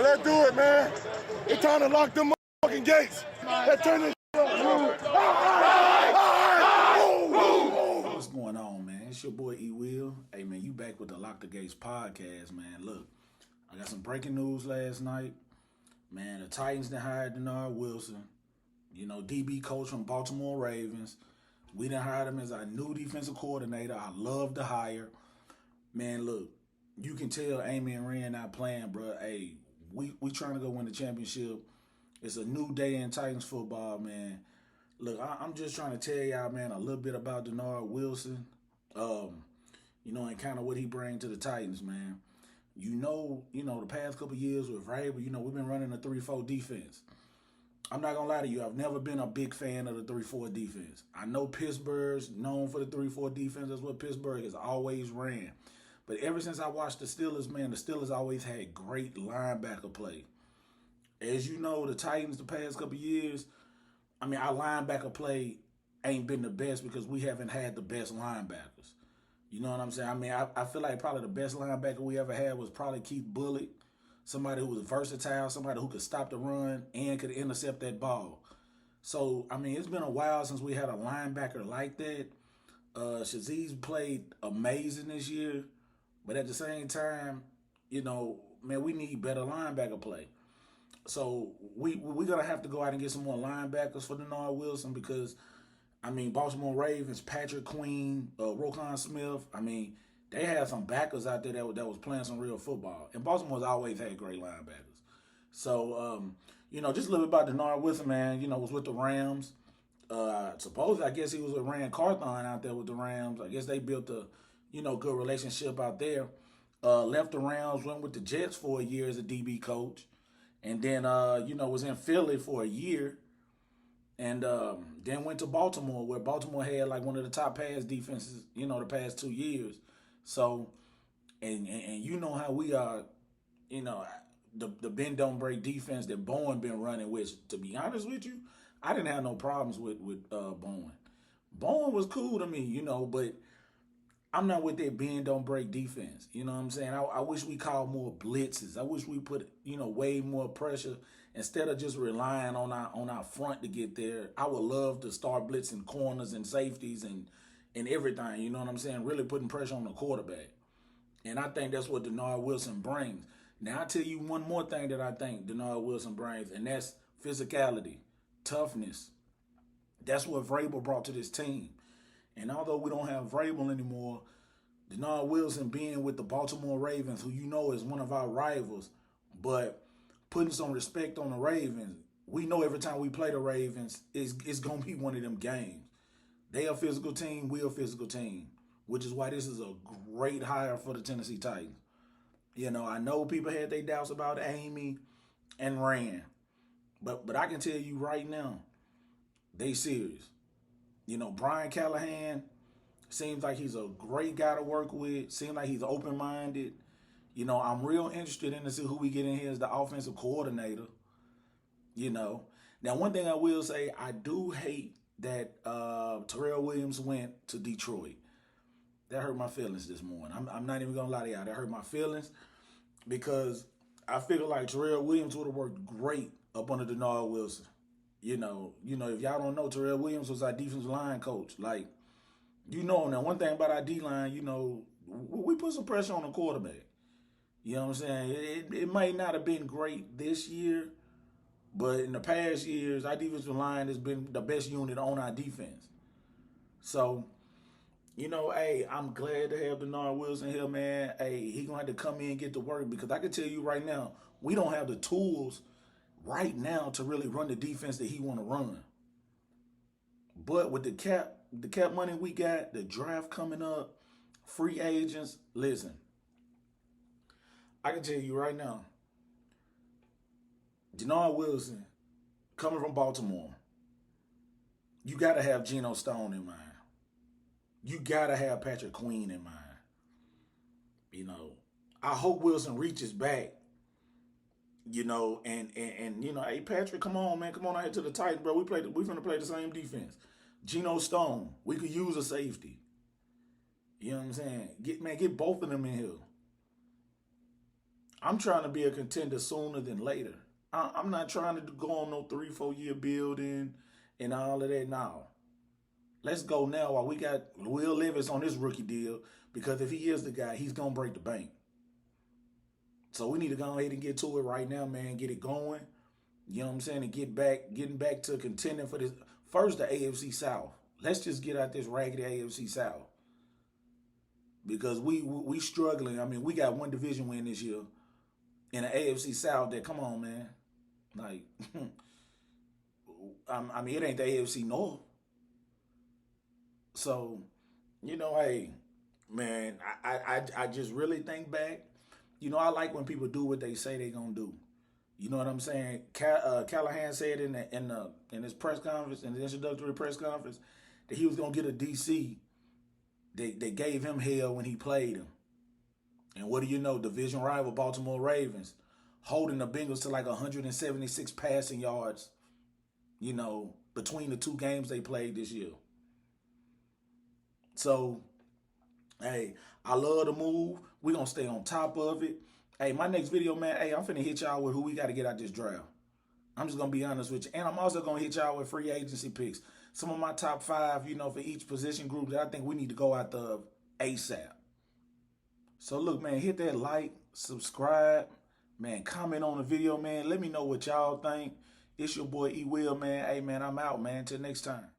let's do it, man. It's time to lock them motherfucking gates. Let's turn this up. What's going on, man? It's your boy E. Will. Hey, man, you back with the Lock the Gates podcast, man. Look, I got some breaking news last night. Man, the Titans done hired Dennard Wilson, DB coach from Baltimore Ravens. We done hired him as our new defensive coordinator. I love the hire. Man, look, you can tell Amy and Ren not playing, bro. Hey, we trying to go win the championship. It's a new day in Titans football, man. Look, I'm just trying to tell y'all, man, a little bit about Dennard Wilson, and kind of what he brings to the Titans, man. The past couple years with Vrabel, we've been running a 3-4 defense. I'm not going to lie to you. I've never been a big fan of the 3-4 defense. I know Pittsburgh's known for the 3-4 defense. That's what Pittsburgh has always ran. But ever since I watched the Steelers, man, the Steelers always had great linebacker play. As you know, the Titans the past couple years, our linebacker play ain't been the best because we haven't had the best linebackers. You know what I'm saying? I feel like probably the best linebacker we ever had was probably Keith Bulluck, somebody who was versatile, somebody who could stop the run and could intercept that ball. So, it's been a while since we had a linebacker like that. Shaziz played amazing this year, but at the same time, we need better linebacker play. So we're going to have to go out and get some more linebackers for Dennard Wilson because, Baltimore Ravens, Patrick Queen, Roquan Smith, they had some backers out there that was playing some real football. And Baltimore's always had great linebackers. So, just a little bit about Dennard Wilson, man, was with the Rams. Supposedly, I guess he was with Rand Carthon out there with the Rams. I guess they built a, good relationship out there. Left the Rams, went with the Jets for a year as a DB coach. And then, was in Philly for a year. And then went to Baltimore, where Baltimore had like one of the top pass defenses, the past 2 years. So, and you know how we are, the bend don't break defense that Bowen been running, which, to be honest with you, I didn't have no problems with Bowen. Bowen was cool to me, but I'm not with that bend don't break defense. You know what I'm saying? I wish we called more blitzes. I wish we put, way more pressure instead of just relying on our front to get there. I would love to start blitzing corners and safeties and everything. You know what I'm saying? Really putting pressure on the quarterback. And I think that's what Dennard Wilson brings. Now, I'll tell you one more thing that I think Dennard Wilson brings, and that's physicality, toughness. That's what Vrabel brought to this team. And although we don't have Vrabel anymore, Dennard Wilson being with the Baltimore Ravens, who is one of our rivals, but putting some respect on the Ravens, we know every time we play the Ravens, it's going to be one of them games. They a physical team, we a physical team, which is why this is a great hire for the Tennessee Titans. I know people had their doubts about Amy and Rand, but I can tell you right now, they serious. Brian Callahan seems like he's a great guy to work with. Seems like he's open-minded. I'm real interested in to see who we get in here as the offensive coordinator. Now, one thing I will say, I do hate that Terrell Williams went to Detroit. That hurt my feelings this morning. I'm not even going to lie to y'all. That hurt my feelings because I feel like Terrell Williams would have worked great up under Dennard Wilson. If y'all don't know, Terrell Williams was our defensive line coach. Like, now one thing about our D-line, we put some pressure on the quarterback. You know what I'm saying? It might not have been great this year, but in the past years, our defensive line has been the best unit on our defense. So, hey, I'm glad to have Dennard Wilson here, man. Hey, he going to have to come in and get to work because I can tell you right now, we don't have the tools right now to really run the defense that he want to run. But with the cap money we got, the draft coming up, free agents, listen, I can tell you right now, Dennard Wilson, coming from Baltimore, you got to have Geno Stone in mind. You got to have Patrick Queen in mind. I hope Wilson reaches back. Hey, Patrick, come on, man. Come on out here to the Titans, bro. We're finna play the same defense. Geno Stone, we could use a safety. You know what I'm saying? Get both of them in here. I'm trying to be a contender sooner than later. I'm not trying to go on no 3-4 year building and all of that now. Let's go now while we got Will Levis on this rookie deal, because if he is the guy, he's going to break the bank. So we need to go ahead and get to it right now, man. Get it going. You know what I'm saying? And getting back to contending for this. First, the AFC South. Let's just get out this raggedy AFC South. Because we struggling. I mean, we got one division win this year in the AFC South that, come on, man. Like, I mean, it ain't the AFC North. So, you know, hey, man, I just really think back. You know, I like when people do what they say they're going to do. You know what I'm saying? Callahan said in his press conference, in the introductory press conference, that he was going to get a DC. They gave him hell when he played him. And what do you know? Division rival Baltimore Ravens holding the Bengals to like 176 passing yards, you know, between the two games they played this year. So, hey, I love the move. We're going to stay on top of it. Hey, my next video, man, hey, I'm finna hit y'all with who we got to get out this draft. I'm just going to be honest with you. And I'm also going to hit y'all with free agency picks. Some of my top 5, you know, for each position group that I think we need to go after ASAP. So, look, man, hit that like, subscribe, man, comment on the video, man. Let me know what y'all think. It's your boy E. Will, man. Hey, man, I'm out, man. Till next time.